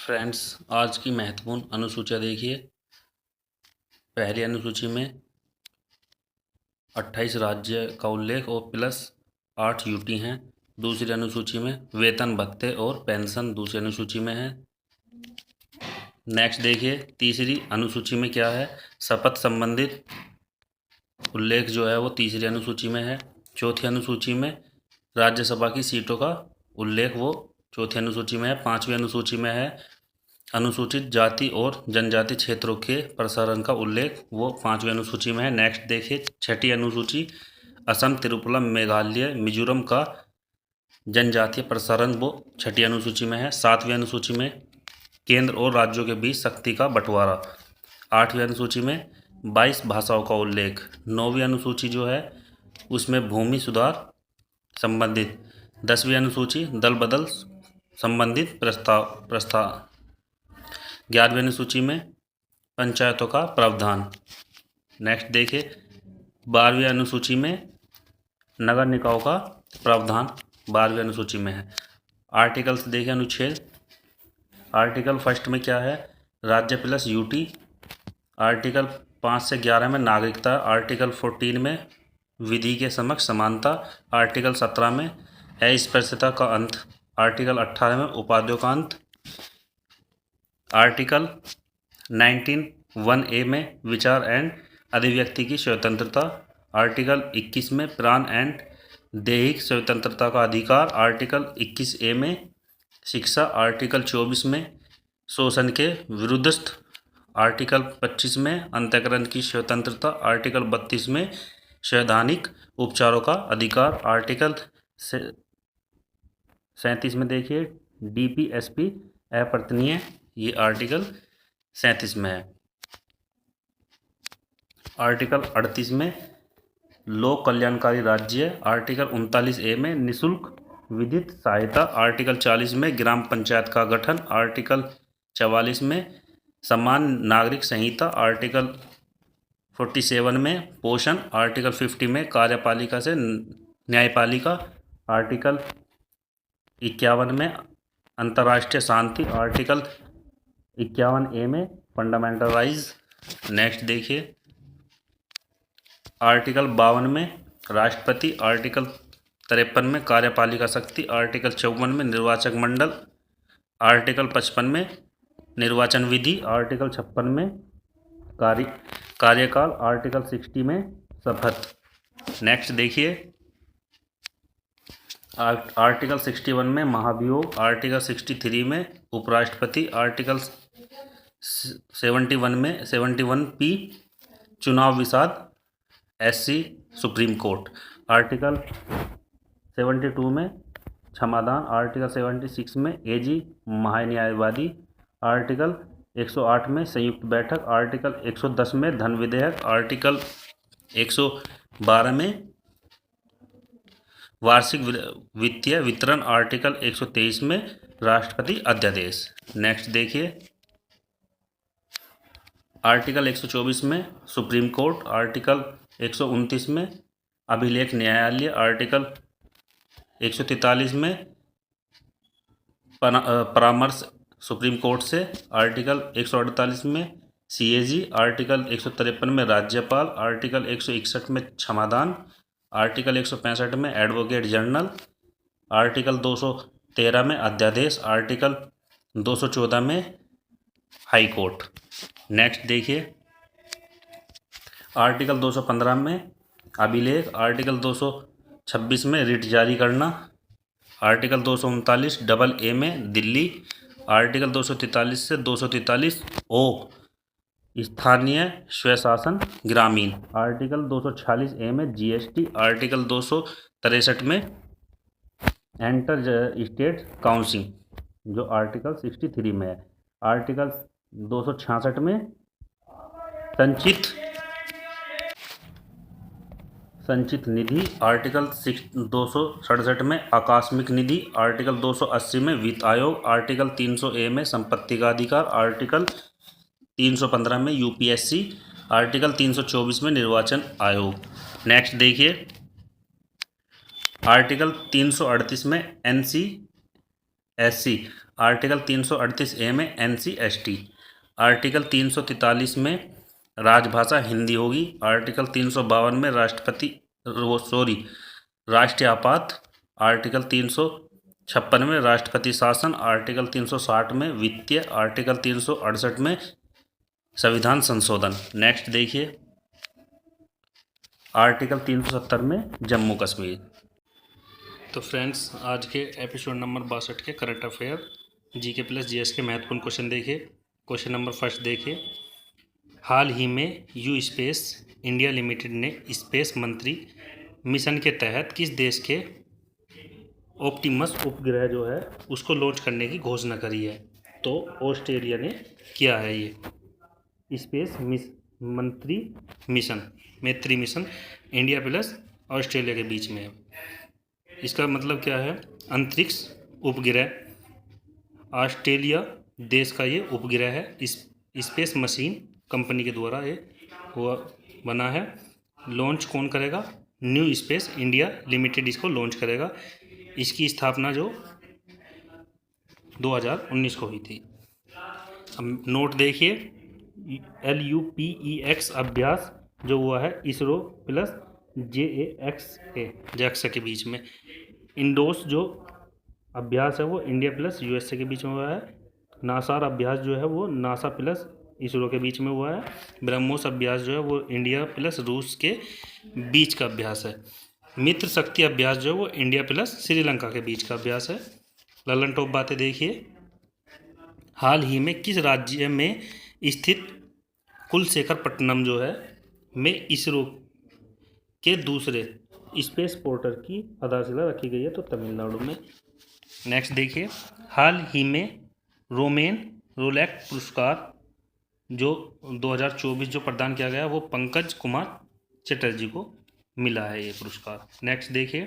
Friends, आज की महत्वपूर्ण अनुसूचियाँ देखिए। पहली अनुसूची में 28 राज्य का उल्लेख और प्लस 8 यूटी हैं। दूसरी अनुसूची में वेतन भत्ते और पेंशन दूसरी अनुसूची में है। नेक्स्ट देखिए, तीसरी अनुसूची में क्या है, शपथ संबंधित उल्लेख जो है वो तीसरी अनुसूची में है। चौथी अनुसूची में राज्यसभा की सीटों का उल्लेख वो चौथी अनुसूची में है। पांचवी अनुसूची में है अनुसूचित जाति और जनजाति क्षेत्रों के प्रसारण का उल्लेख, वो पांचवी अनुसूची में है। नेक्स्ट देखिए, छठी अनुसूची असम, त्रिपुरा, मेघालय, मिजोरम का जनजातीय प्रसारण वो छठी अनुसूची में है। सातवीं अनुसूची में केंद्र और राज्यों के बीच शक्ति का बंटवारा। आठवीं अनुसूची में 22 भाषाओं का उल्लेख। नौवीं अनुसूची जो है उसमें भूमि सुधार संबंधित। 10वीं अनुसूची दल बदल संबंधित प्रस्ताव। 11वीं अनुसूची में पंचायतों का प्रावधान। नेक्स्ट देखिए, 12वीं अनुसूची में नगर निकायों का प्रावधान 12वीं अनुसूची में है। आर्टिकल्स देखिए, अनुच्छेद। आर्टिकल फर्स्ट में क्या है, राज्य प्लस यूटी। आर्टिकल 5 से 11 में नागरिकता। आर्टिकल 14 में विधि के समक्ष समानता। आर्टिकल 17 में अस्पृश्यता का अंत। आर्टिकल 18 में उपाधियों का अंत। आर्टिकल 19(1)(a) में विचार एंड अभिव्यक्ति की स्वतंत्रता। आर्टिकल 21 में प्राण एंड दैहिक स्वतंत्रता का अधिकार। आर्टिकल 21(a) में शिक्षा। आर्टिकल 24 में शोषण के विरुद्ध। आर्टिकल 25 में अंतःकरण की स्वतंत्रता। आर्टिकल 32 में संवैधानिक उपचारों का अधिकार। आर्टिकल 37 में देखिए, डीपीएसपी अपरिवर्तनीय, ये आर्टिकल 37 में है। आर्टिकल 38 में लोक कल्याणकारी राज्य। आर्टिकल 39(a) में निःशुल्क विधिक सहायता। आर्टिकल 40 में ग्राम पंचायत का गठन। आर्टिकल 44 में समान नागरिक संहिता। आर्टिकल 47 में पोषण। आर्टिकल 50 में कार्यपालिका से न्यायपालिका। आर्टिकल 51 में अंतर्राष्ट्रीय शांति। आर्टिकल 51(a) में फंडामेंटल राइट्स। नेक्स्ट देखिए, आर्टिकल 52 में राष्ट्रपति। आर्टिकल 53 में कार्यपालिका शक्ति। आर्टिकल 54 में निर्वाचक मंडल। आर्टिकल 55 में निर्वाचन विधि। आर्टिकल 56 में कार्यकाल। आर्टिकल 60 में शपथ। नेक्स्ट देखिए, आर्टिकल 61 में महाभियोग। आर्टिकल 63 में उपराष्ट्रपति। आर्टिकल 71P चुनाव विवाद SC सुप्रीम कोर्ट। आर्टिकल 72 में क्षमादान। आर्टिकल 76 में AG महान्यायवादी। आर्टिकल 108 में संयुक्त बैठक। आर्टिकल 110 में धन विधेयक। आर्टिकल 112 में वार्षिक वित्तीय वितरण। आर्टिकल 123 में राष्ट्रपति अध्यादेश। नेक्स्ट देखिए, आर्टिकल 124 में सुप्रीम कोर्ट। आर्टिकल 129 में अभिलेख न्यायालय। आर्टिकल 143 में परामर्श सुप्रीम कोर्ट से। आर्टिकल 148 में CAG। आर्टिकल 153 में राज्यपाल। आर्टिकल 161 में क्षमादान। आर्टिकल 165 में एडवोकेट जनरल। आर्टिकल 213 में अध्यादेश। आर्टिकल 214 में हाई कोर्ट। नेक्स्ट देखिए, आर्टिकल 215 में अभिलेख। आर्टिकल 226 में रिट जारी करना। आर्टिकल 239(a) में दिल्ली। आर्टिकल 243 से 243(o) स्थानीय स्वशासन ग्रामीण। आर्टिकल 246(a) में GST। आर्टिकल 263 में एंटर स्टेट काउंसिल, जो आर्टिकल 63 में है। आर्टिकल 266 में संचित निधि। आर्टिकल 267 में आकस्मिक निधि। आर्टिकल 280 में वित्त आयोग। आर्टिकल 300(a) में संपत्ति का अधिकार। आर्टिकल 315 में UPSC। आर्टिकल 324 में निर्वाचन आयोग। नेक्स्ट देखिए, आर्टिकल 338 में NCSC। आर्टिकल 338A में NC/ST, आर्टिकल 343 में राजभाषा हिंदी होगी, आर्टिकल 352 में राष्ट्रीय आपात, आर्टिकल 356 में राष्ट्रपति शासन, आर्टिकल 360 में वित्तीय, आर्टिकल 368 में संविधान संशोधन। नेक्स्ट देखिए आर्टिकल 370 में जम्मू कश्मीर। तो फ्रेंड्स आज के एपिसोड नंबर 62 के current affair GK plus GS के महत्वपूर्ण क्वेश्चन देखिए। क्वेश्चन नंबर फर्स्ट देखिए, हाल ही में यू स्पेस इंडिया लिमिटेड ने स्पेस मंत्री मिशन के तहत किस देश के ऑप्टिमस उपग्रह जो है उसको लॉन्च करने की घोषणा करी है? तो ऑस्ट्रेलिया ने किया है ये स्पेस मंत्री मिशन, मैत्री मिशन इंडिया प्लस ऑस्ट्रेलिया के बीच में है। इसका मतलब क्या है? अंतरिक्ष उपग्रह ऑस्ट्रेलिया देश का ये उपग्रह है, इस स्पेस मशीन कंपनी के द्वारा ये हुआ बना है। लॉन्च कौन करेगा? न्यू स्पेस इंडिया लिमिटेड इसको लॉन्च करेगा। इसकी स्थापना जो 2019 को हुई थी। अब नोट देखिए, LUPEX अभ्यास जो हुआ है इसरो प्लस JAXA के बीच में। इंडोस जो अभ्यास है वो इंडिया प्लस USA के बीच में हुआ है। नासार अभ्यास जो है वो नासा प्लस इसरो के बीच में हुआ है। ब्रह्मोस अभ्यास जो है वो इंडिया प्लस रूस के बीच का अभ्यास है। मित्र शक्ति अभ्यास जो है वो इंडिया प्लस श्रीलंका के बीच का अभ्यास है। ललन टॉप बातें देखिए, हाल ही में किस राज्य में स्थित कुलशेखरपट्टनम जो है में इसरो के दूसरे स्पेस पोर्टल की आधारशिला रखी गई है? तो तमिलनाडु में। नेक्स्ट देखिए, हाल ही में रोमेन रोलैक पुरस्कार जो 2024 जो प्रदान किया गया वो पंकज कुमार चटर्जी को मिला है ये पुरस्कार। नेक्स्ट देखिए,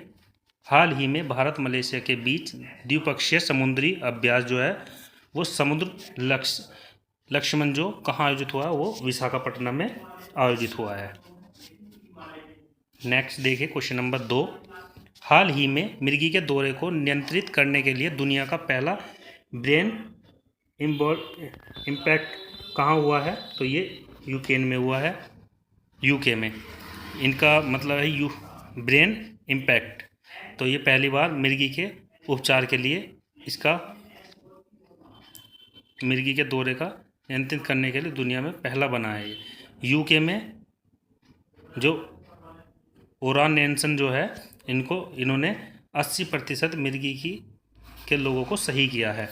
हाल ही में भारत मलेशिया के बीच द्विपक्षीय समुद्री अभ्यास जो है वो समुद्र लक्ष्मण जो कहाँ आयोजित हुआ है? वो विशाखापट्टनम में आयोजित हुआ है। नेक्स्ट देखिए क्वेश्चन नंबर 2, हाल ही में मिर्गी के दौरे को नियंत्रित करने के लिए दुनिया का पहला ब्रेन इम्पैक्ट कहाँ हुआ है? तो ये यूक्रेन में हुआ है, यूके में। इनका मतलब है ब्रेन इम्पैक्ट। तो ये पहली बार मिर्गी के उपचार के लिए इसका मिर्गी के दौरे का नियंत्रित करने के लिए दुनिया में पहला बना है ये। यूके में जो ओरान नेल्सन जो है इन्होंने 80% मिर्गी के लोगों को सही किया है।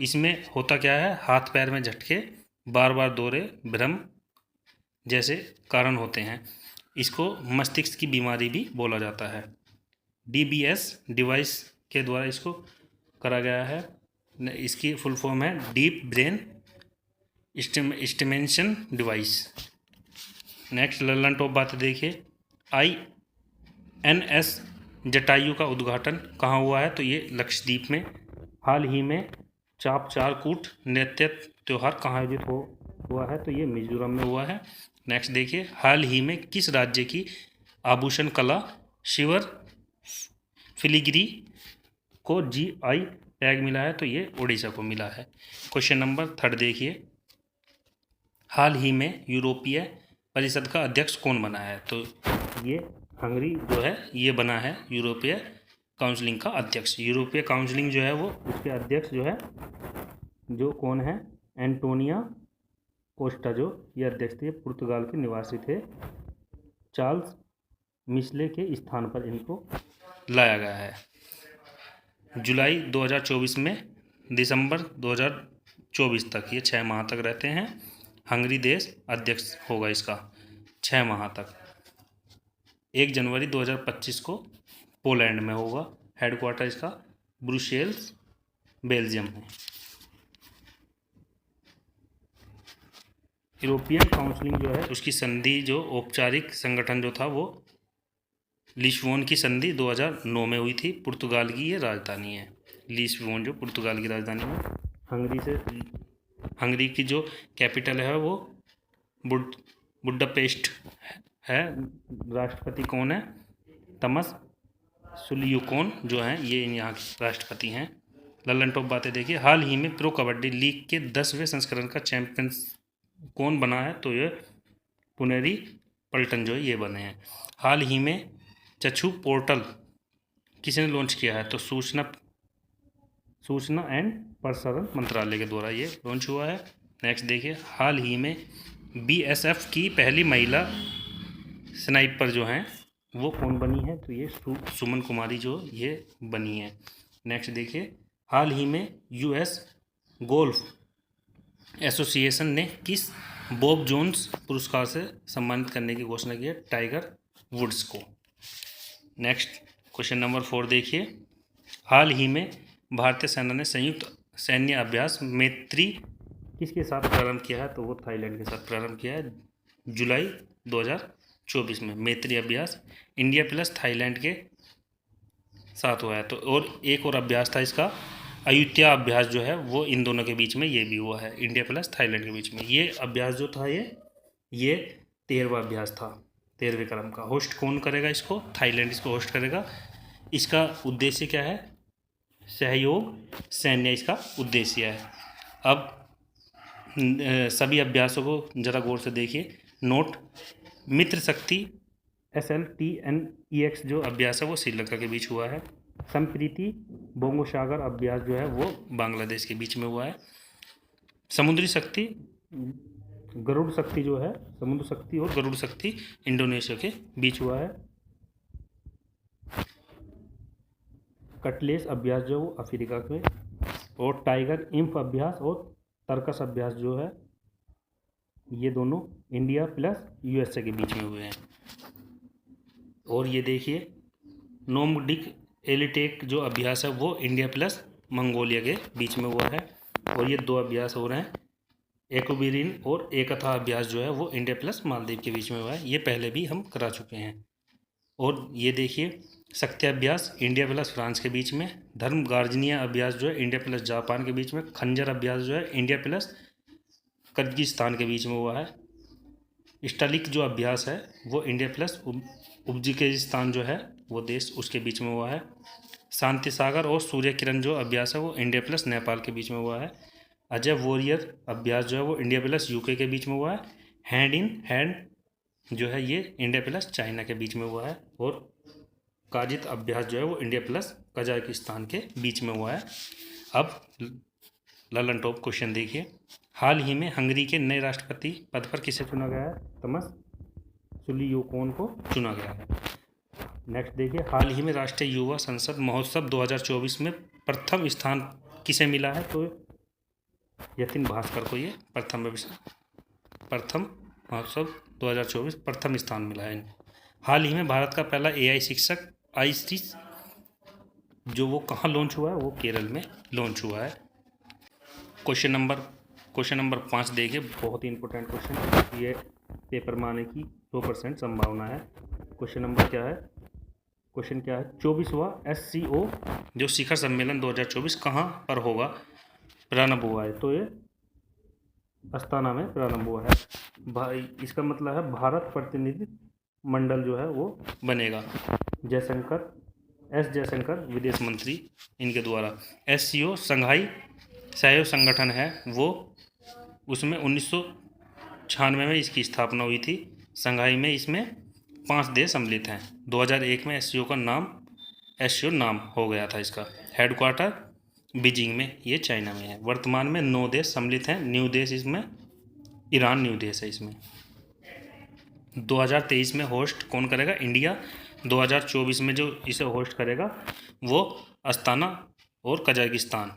इसमें होता क्या है? हाथ पैर में झटके, बार बार दौरे, भ्रम जैसे कारण होते हैं। इसको मस्तिष्क की बीमारी भी बोला जाता है। DBS डिवाइस के द्वारा इसको करा गया है। इसकी फुल फॉर्म है deep brain stimulation device. Next Lalan top बात देखिए, INS जटायु का उद्घाटन कहाँ हुआ है? तो ये लक्षद्वीप में। हाल ही में चाप चारकूट नृत्य त्यौहार कहाँ आयोजित हुआ है? तो ये मिजोरम में हुआ है। नेक्स्ट देखिए, हाल ही में किस राज्य की आभूषण कला शिवर फिलिग्री को GI टैग मिला है? तो ये उड़ीसा को मिला है। क्वेश्चन नंबर 3 देखिए, हाल ही में यूरोपीय परिषद का अध्यक्ष कौन बना है? तो ये हंगरी जो है ये बना है यूरोपीय काउंसिलिंग का अध्यक्ष। यूरोपीय काउंसिलिंग जो है वो उसके अध्यक्ष जो है जो कौन है? एंटोनिया कोस्टा जो ये अध्यक्ष थे, पुर्तगाल के निवासी थे। चार्ल्स मिशेल के स्थान पर इनको लाया गया है। जुलाई 2024 में दिसंबर 2024 तक ये 6 माह तक रहते हैं। हंगरी देश अध्यक्ष होगा इसका 6 माह तक। 1 जनवरी 2025 को पोलैंड में होगा। हेडक्वार्टर इसका ब्रुसेल्स बेल्जियम में। यूरोपियन काउंसिलिंग जो है उसकी संधि जो औपचारिक संगठन जो था वो लिस्बोन की संधि 2009 में हुई थी। पुर्तगाल की ये राजधानी है लिस्बोन जो पुर्तगाल की राजधानी है। हंगरी की जो कैपिटल है वो बुडापेस्ट है। राष्ट्रपति कौन है? तमस सुलियुकोन जो हैं ये यहाँ के राष्ट्रपति हैं। ललन टॉप बातें देखिए, हाल ही में प्रो कबड्डी लीग के 10वें संस्करण का चैंपियंस कौन बना है? तो ये पुनेरी पल्टन जो है ये बने हैं। हाल ही में चक्षु पोर्टल किसने लॉन्च किया है? तो सूचना एंड प्रसारण मंत्रालय के द्वारा ये लॉन्च हुआ है। नेक्स्ट देखिए, हाल ही में बीएसएफ की पहली महिला स्नाइपर जो हैं वो कौन बनी है? तो ये सुमन कुमारी जो ये बनी है। नेक्स्ट देखिए, हाल ही में यूएस गोल्फ एसोसिएशन ने किस बॉब जोन्स पुरस्कार से सम्मानित करने की घोषणा की है? टाइगर वुड्स को। नेक्स्ट क्वेश्चन नंबर 4 देखिए, हाल ही में भारतीय सेना ने संयुक्त सैन्य अभ्यास मैत्री किसके साथ प्रारंभ किया है? तो वो थाईलैंड के साथ प्रारंभ किया है जुलाई 2024 में। मैत्री अभ्यास इंडिया प्लस थाईलैंड के साथ हुआ है। तो और एक और अभ्यास था इसका, अयुत्या अभ्यास जो है वो इन दोनों के बीच में ये भी हुआ है, इंडिया प्लस थाईलैंड के बीच में। ये अभ्यास जो था ये 13वां अभ्यास था, 13वें क्रम का। होस्ट कौन करेगा इसको? थाईलैंड इसको होस्ट करेगा। इसका उद्देश्य क्या है? सहयोग सैन्य इसका उद्देश्य है। अब सभी अभ्यासों को जरा गौर से देखिए। नोट, मित्र शक्ति SLTNEX जो अभ्यास है वो श्रीलंका के बीच हुआ है। संप्रीति बोंगोसागर अभ्यास जो है वो बांग्लादेश के बीच में हुआ है। समुद्री शक्ति गरुड़ शक्ति जो है, समुद्र शक्ति और गरुड़ शक्ति इंडोनेशिया के बीच हुआ है। कटलेस अभ्यास जो वो अफ्रीका के, और टाइगर इंफ अभ्यास और तर्कस अभ्यास जो है ये दोनों इंडिया प्लस यूएसए के बीच में हुए हैं। और ये देखिए, नोमडिक एलिटेक जो अभ्यास है वो इंडिया प्लस मंगोलिया के बीच में हुआ है। और ये 2 अभ्यास हो रहे हैं, एकोबिरिन और एकथा अभ्यास जो है वो इंडिया प्लस मालदीव के बीच में हुआ है। ये पहले भी हम करा चुके हैं। और ये देखिए, शक्ति अभ्यास इंडिया प्लस फ्रांस के बीच में, धर्म गार्जनिया अभ्यास जो है इंडिया प्लस जापान के बीच में, खंजर अभ्यास जो है इंडिया प्लस कजाकिस्तान के बीच में हुआ है। स्टालिक जो अभ्यास है वो इंडिया प्लस उज्बेकिस्तान जो है वो देश उसके बीच में हुआ है। शांति सागर और सूर्य किरण जो अभ्यास है वो इंडिया प्लस नेपाल के बीच में हुआ है। अजय वॉरियर अभ्यास जो है वो इंडिया प्लस यूके के बीच में हुआ है। हैंड इन हैंड जो है ये इंडिया प्लस चाइना के बीच में हुआ है। और काजित अभ्यास जो है वो इंडिया प्लस कजाकिस्तान के बीच में हुआ है। अब ललन टॉप क्वेश्चन देखिए, हाल ही में हंगरी के नए राष्ट्रपति पद पर किसे चुना गया है? तमस सुलियोकोन को चुना गया है। नेक्स्ट देखिए, हाल ही में राष्ट्रीय युवा संसद महोत्सव 2024 में प्रथम स्थान किसे मिला है? तो यतिन भास्कर को ये प्रथम महोत्सव 2024 प्रथम स्थान मिला है। हाल ही में भारत का पहला AI शिक्षक आईसीस जो वो कहाँ लॉन्च हुआ है? वो केरल में लॉन्च हुआ है। क्वेश्चन नंबर 5 देखिए, बहुत ही इंपॉर्टेंट क्वेश्चन, ये पेपर में आने की 100% संभावना है। क्वेश्चन क्या है? 24वां SCO जो शिखर सम्मेलन 2024 कहाँ पर होगा? प्रारंभ हुआ है। तो ये अस्ताना में प्रारंभ हुआ है। भाई इसका मतलब है भारत प्रतिनिधि मंडल जो है वो बनेगा। जयशंकर विदेश मंत्री इनके द्वारा। SCO संघाई सहयोग संगठन है वो, उसमें 1996 में इसकी स्थापना हुई थी। संघाई में इसमें 5 देश सम्मिलित हैं। 2001 में SCO नाम हो गया था इसका। हेडक्वार्टर बीजिंग में, ये चाइना में है। वर्तमान में 9 देश सम्मिलित हैं। न्यू देश इसमें ईरान न्यू देश है इसमें। 2023 में होस्ट कौन करेगा? इंडिया। 2024 में जो इसे होस्ट करेगा वो अस्ताना और कजाकिस्तान,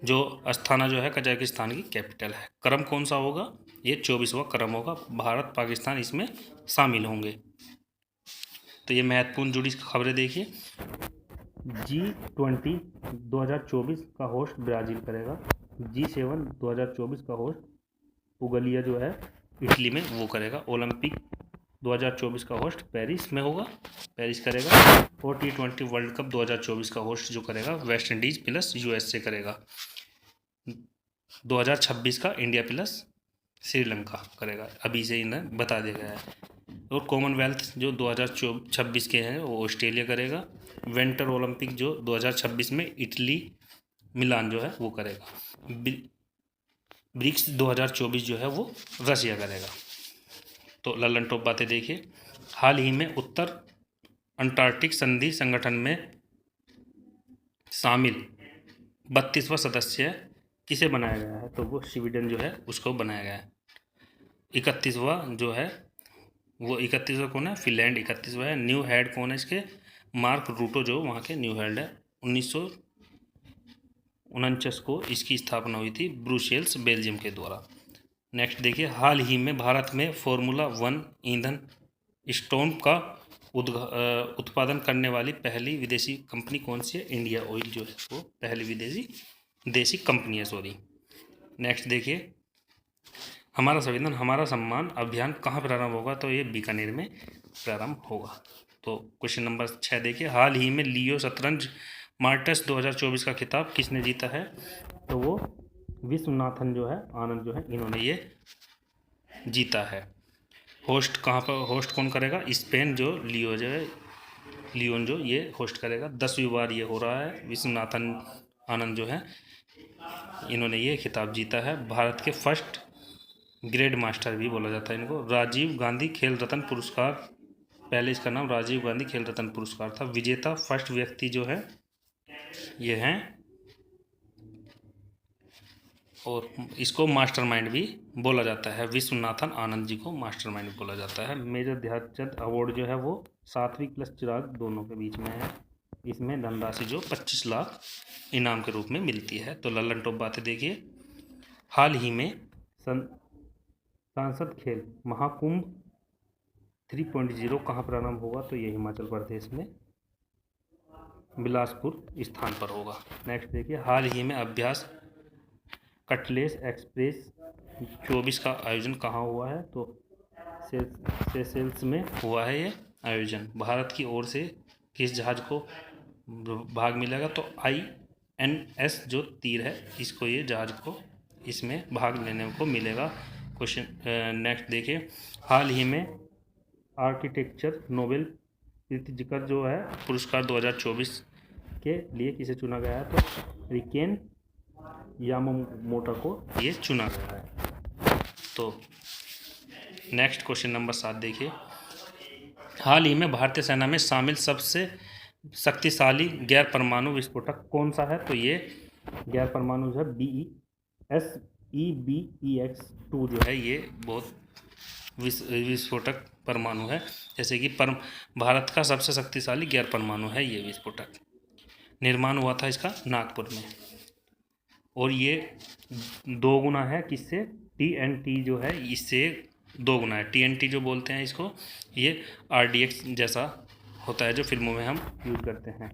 जो अस्ताना जो है कजाकिस्तान की कैपिटल है। क्रम कौन सा होगा? ये 24वां क्रम होगा। भारत पाकिस्तान इसमें शामिल होंगे। तो ये महत्वपूर्ण जुड़ी खबरें देखिए। G20 2024 का होस्ट ब्राज़ील करेगा। G7 2024 का होस्ट पुगलिया जो है इटली में वो करेगा। ओलंपिक 2024 का होस्ट पेरिस में होगा, पेरिस करेगा। और T20 वर्ल्ड कप 2024 का होस्ट जो करेगा वेस्ट इंडीज़ प्लस USA करेगा। 2026 का इंडिया प्लस श्रीलंका करेगा। अभी से इन्हें बता दिया गया है। और कॉमनवेल्थ जो 2026 के हैं वो ऑस्ट्रेलिया करेगा। विंटर ओलंपिक जो 2026 में इटली मिलान जो है वो करेगा। ब्रिक्स 2024 जो है वो रशिया करेगा। तो लल्लन टॉप बातें देखिए। हाल ही में उत्तर अंटार्कटिक संधि संगठन में शामिल 32वां सदस्य किसे बनाया गया है? तो वो स्वीडन जो है उसको बनाया गया है। 31वां जो है वो 31वां कौन है? फिनलैंड 31वां है। न्यू हेड कौन है इसके? मार्क रूटो जो वहाँ के न्यू हेड है। 1949 को इसकी स्थापना हुई थी ब्रुसेल्स बेल्जियम के द्वारा। नेक्स्ट देखिए, हाल ही में भारत में फार्मूला 1 ईंधन स्टोव का उत्पादन करने वाली पहली विदेशी कंपनी कौन सी है? इंडिया ऑयल जो है वो पहली विदेशी कंपनी है, सॉरी। नेक्स्ट देखिए, हमारा संविधान हमारा सम्मान अभियान कहाँ प्रारंभ होगा? तो ये बीकानेर में प्रारंभ होगा। तो क्वेश्चन नंबर 6 देखिए, हाल ही में लियो शतरंज मास्टर्स 2024 का खिताब किसने जीता है? तो वो विश्वनाथन जो है आनंद जो है इन्होंने ये जीता है। होस्ट कहाँ पर होस्ट कौन करेगा? स्पेन जो लियोन जो ये होस्ट करेगा। 10वीं बार ये हो रहा है। विश्वनाथन आनंद जो है इन्होंने ये खिताब जीता है। भारत के फर्स्ट ग्रेड मास्टर भी बोला जाता है इनको। राजीव गांधी खेल रत्न पुरस्कार, पहले इसका नाम राजीव गांधी खेल रत्न पुरस्कार था। विजेता फर्स्ट व्यक्ति जो है ये हैं, और इसको मास्टरमाइंड भी बोला जाता है। विश्वनाथन आनंद जी को मास्टरमाइंड बोला जाता है। मेजर ध्यानचंद अवार्ड जो है वो सात्विक प्लस चिराग दोनों के बीच में है। इसमें धनराशि जो 25 लाख इनाम के रूप में मिलती है। तो लल्लन टॉप बातें देखिए, हाल ही में सांसद खेल महाकुंभ 3.0 कहाँ प्रारंभ होगा? तो ये हिमाचल प्रदेश में बिलासपुर स्थान पर होगा। नेक्स्ट देखिए, हाल ही में अभ्यास कटलेस एक्सप्रेस 24 का आयोजन कहाँ हुआ है? तो सेशेल्स में हुआ है ये आयोजन। भारत की ओर से किस जहाज को भाग मिलेगा? तो INS जो तीर है इसको ये जहाज को इसमें भाग लेने को मिलेगा। क्वेश्चन नेक्स्ट देखिए, हाल ही में आर्किटेक्चर नोबेल प्रीतिकर जो है पुरस्कार 2024 के लिए किसे चुना गया है? तो रिकेन यामामोटो को ये चुना गया है। तो नेक्स्ट क्वेश्चन नंबर 7 देखिए, हाल ही में भारतीय सेना में शामिल सबसे शक्तिशाली गैर परमाणु विस्फोटक कौन सा है? तो ये गैर परमाणु जो है BESEBEX2 जो है ये बहुत विस्फोटक परमाणु है। जैसे कि भारत का सबसे शक्तिशाली गैर परमाणु है ये विस्फोटक। निर्माण हुआ था इसका नागपुर में, और ये 2 गुना है किससे? TNT जो है इससे 2 गुना है। TNT जो बोलते हैं इसको, ये RDX जैसा होता है जो फिल्मों में हम यूज करते हैं।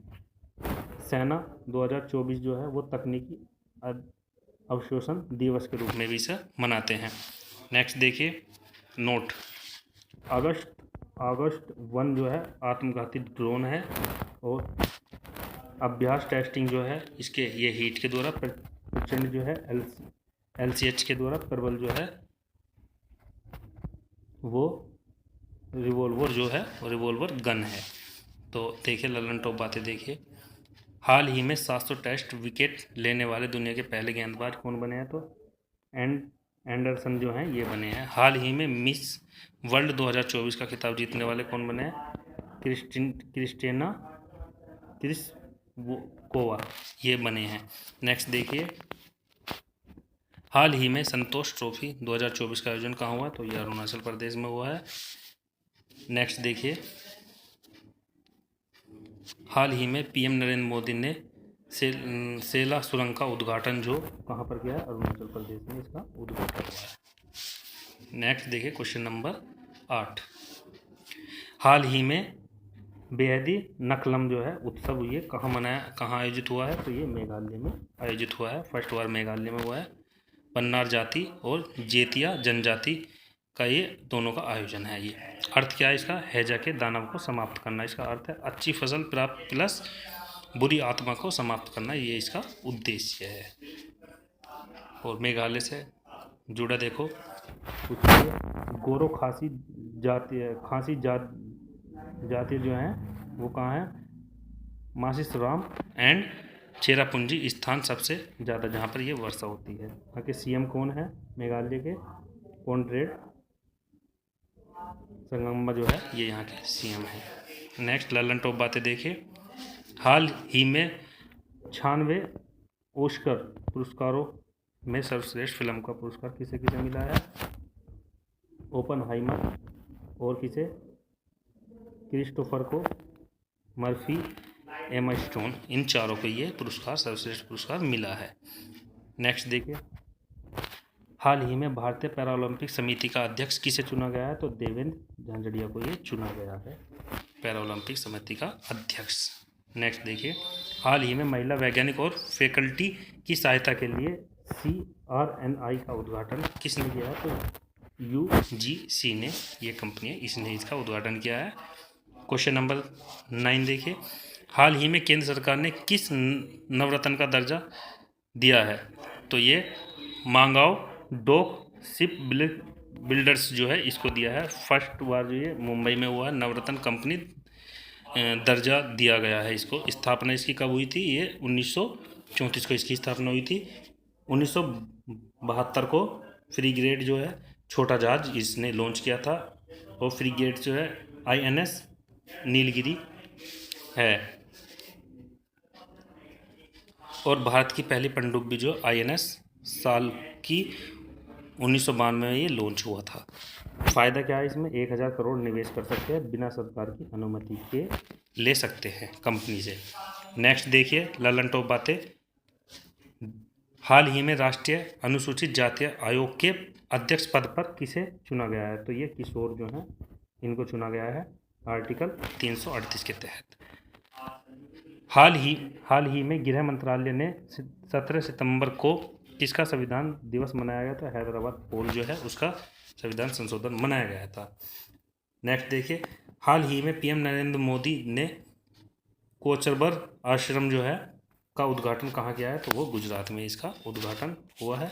सेना 2024 जो है वो तकनीकी अवशोषण दिवस के रूप में भी इसे मनाते हैं। नेक्स्ट देखिए, नोट अगस्त 1 जो है आत्मघाती ड्रोन है, और अभ्यास टेस्टिंग जो है इसके ये हीट के द्वारा, प्रचंड जो है LCH के द्वारा, प्रबल जो है वो रिवॉल्वर जो है रिवॉल्वर गन है। तो देखिए लल्लन टॉप बातें देखिए, हाल ही में 700 टेस्ट विकेट लेने वाले दुनिया के पहले गेंदबाज कौन बने हैं? तो एंडरसन जो हैं ये बने हैं। हाल ही में मिस वर्ल्ड 2024 का खिताब जीतने वाले कौन बने हैं? क्रिस्टिना क्रिस्कोवा ये बने हैं। नेक्स्ट देखिए, हाल ही में संतोष ट्रॉफी 2024 का आयोजन कहाँ हुआ है? तो ये अरुणाचल प्रदेश में हुआ है। नेक्स्ट देखिए, हाल ही में PM नरेंद्र मोदी ने सेला सुरंग का उद्घाटन जो कहाँ पर किया है? अरुणाचल प्रदेश में इसका उद्घाटन हुआ है। नेक्स्ट देखिए क्वेश्चन नंबर 8, हाल ही में बेहदी नखलम जो है उत्सव ये कहाँ आयोजित हुआ है? तो ये मेघालय में आयोजित हुआ है। फर्स्ट बार मेघालय में हुआ है। पन्नार जाति और जेतिया जनजाति का ये दोनों का आयोजन है। ये अर्थ क्या है इसका? हैजा के दानव को समाप्त करना इसका अर्थ है। अच्छी फसल प्राप्त प्लस बुरी आत्मा को समाप्त करना, ये इसका उद्देश्य है। और मेघालय से जुड़ा देखो गोरो खासी जाति जो हैं वो कहाँ है? मासिस राम एंड चेरापूंजी स्थान सबसे ज़्यादा जहाँ पर ये वर्षा होती है। यहाँ के सीएम कौन है मेघालय के? कॉनरेड संगमा जो है ये यहाँ के सीएम है। नेक्स्ट ललन टॉप बातें देखिए। हाल ही में 96 ऑस्कर पुरस्कारों में सर्वश्रेष्ठ फिल्म का पुरस्कार किसे किसे मिला है? ओपनहाइमर और किसे? क्रिस्टोफर को, मर्फी, एमा स्टोन, इन चारों को ये पुरस्कार सर्वश्रेष्ठ पुरस्कार मिला है। नेक्स्ट देखिए। हाल ही में भारतीय पैरालंपिक समिति का अध्यक्ष किसे चुना गया है? तो देवेंद्र झांझड़िया को ये चुना गया है पैरालंपिक समिति का अध्यक्ष। नेक्स्ट देखिए। हाल ही में महिला वैज्ञानिक और फैकल्टी की सहायता के लिए CRNI का उद्घाटन किसने किया है? तो UGC ने, ये कंपनी है, इसने इसका उद्घाटन किया है। क्वेश्चन नंबर 9 देखिए। हाल ही में केंद्र सरकार ने किस नवरत्न का दर्जा दिया है? तो ये मांगाओ डॉक शिप बिल्डर्स जो है इसको दिया है। फर्स्ट बार जो ये मुंबई में हुआ है, नवरत्न कंपनी दर्जा दिया गया है इसको। स्थापना इसकी कब हुई थी? ये 1934 को इसकी स्थापना हुई थी। 1972 को फ्रीगेट जो है छोटा जहाज इसने लॉन्च किया था, और फ्रीगेट जो है INS नीलगिरी है, और भारत की पहली पनडुब्बी जो INS साल की 1992 में ये लॉन्च हुआ था। फ़ायदा क्या है इसमें? 1000 करोड़ निवेश कर सकते हैं बिना सरकार की अनुमति के, ले सकते हैं कंपनी से। नेक्स्ट देखिए ललन टॉप बातें। हाल ही में राष्ट्रीय अनुसूचित जाति आयोग के अध्यक्ष पद पर किसे चुना गया है? तो ये किशोर जो हैं इनको चुना गया है आर्टिकल 338 के तहत। हाल ही में गृह मंत्रालय ने 17 सितंबर को किसका संविधान दिवस मनाया गया था? हैदराबाद पोल जो है उसका संविधान संशोधन मनाया गया था। नेक्स्ट देखिए। हाल ही में PM नरेंद्र मोदी ने कोचरबर आश्रम जो है का उद्घाटन कहाँ किया है? तो वो गुजरात में इसका उद्घाटन हुआ है।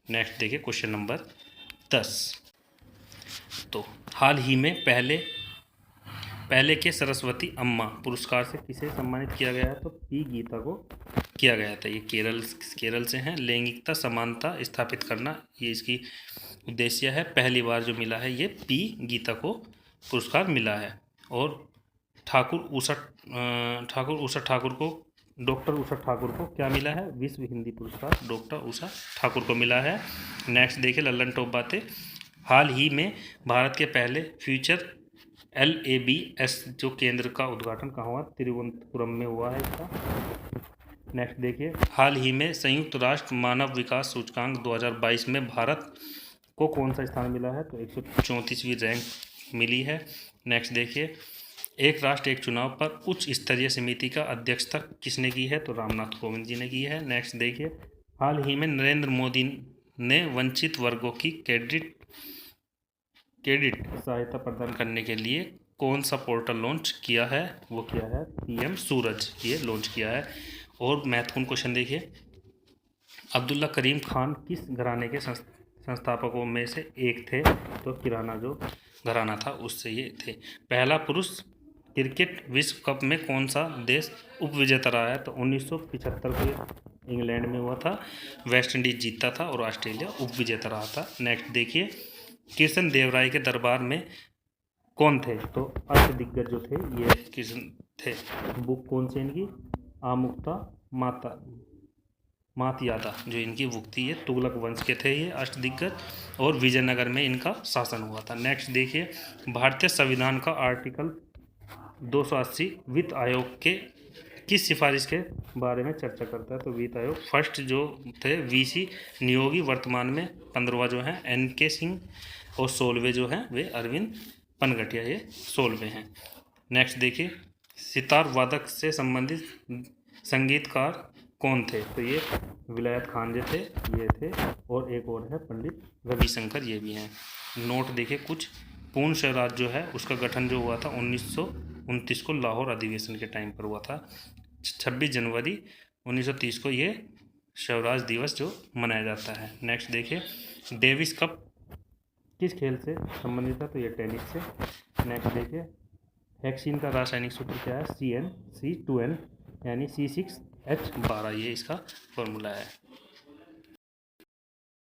नेक्स्ट देखिए क्वेश्चन नंबर 10। तो हाल ही में पहले के सरस्वती अम्मा पुरस्कार से किसे सम्मानित किया गया है? तो P गीता को किया गया था। ये केरल से हैं। लैंगिकता समानता स्थापित करना ये इसकी उद्देश्य है। पहली बार जो मिला है ये P गीता को पुरस्कार मिला है। और डॉक्टर उषा ठाकुर को क्या मिला है? विश्व हिंदी पुरस्कार डॉक्टर उषा ठाकुर को मिला है। नेक्स्ट देखिए ललन टॉप बातें। हाल ही में भारत के पहले फ्यूचर LABS जो केंद्र का उद्घाटन कहाँ हुआ? तिरुवनंतपुरम में हुआ है इसका। नेक्स्ट देखिए। हाल ही में संयुक्त राष्ट्र मानव विकास सूचकांक 2022 में भारत को कौन सा स्थान मिला है? तो 134वीं रैंक मिली है। नेक्स्ट देखिए। एक राष्ट्र एक चुनाव पर उच्च स्तरीय समिति का अध्यक्षता किसने की है? तो रामनाथ कोविंद जी ने की है। नेक्स्ट देखिए। हाल ही में नरेंद्र मोदी ने वंचित वर्गों की क्रेडिट सहायता प्रदान करने के लिए कौन सा पोर्टल लॉन्च किया है? वो किया है PM सूरज, ये लॉन्च किया है। और महत्वपूर्ण क्वेश्चन देखिए। अब्दुल्ला करीम खान किस घराने के संस्थापकों में से एक थे? तो किराना जो घराना था उससे ये थे। पहला पुरुष क्रिकेट विश्व कप में कौन सा देश उपविजेता रहा है? तो 1975 को इंग्लैंड में हुआ था, वेस्ट इंडीज जीता था और ऑस्ट्रेलिया उपविजेता रहा था। नेक्स्ट देखिए। कृष्ण देव राय के दरबार में कौन थे? तो अष्टदिग्गज जो थे ये कृष्ण थे। बुक कौन सी इनकी? आमुक्ता मातयादा जो इनकी बुक थी। ये तुगलक वंश के थे ये अष्टदिग्गज, और विजयनगर में इनका शासन हुआ था। नेक्स्ट देखिए। भारतीय संविधान का आर्टिकल 280 वित्त आयोग के किस सिफारिश के बारे में चर्चा करता है? तो वित्त आयोग फर्स्ट जो थे VC नियोगी, वर्तमान में 15वां जो है NK सिंह, और 16वें जो हैं वे अरविंद पनघटिया, ये 16वें हैं। नेक्स्ट देखिए। सितार वादक से संबंधित संगीतकार कौन थे? तो ये विलायत खान जो थे ये थे, और एक और है पंडित रविशंकर, ये भी हैं। नोट देखिए कुछ। पूर्ण स्वराज जो है उसका गठन जो हुआ था 1929 को लाहौर अधिवेशन के टाइम पर हुआ था। 26 जनवरी 1930 को ये स्वराज दिवस जो मनाया जाता है। नेक्स्ट देखिए। डेविस कप किस खेल से संबंधित है? तो ये टेनिस से। नेक्स्ट देखिए। हेक्सिन का रासायनिक सूत्र क्या है? CN2N यानी C6H12 ये इसका फॉर्मूला है।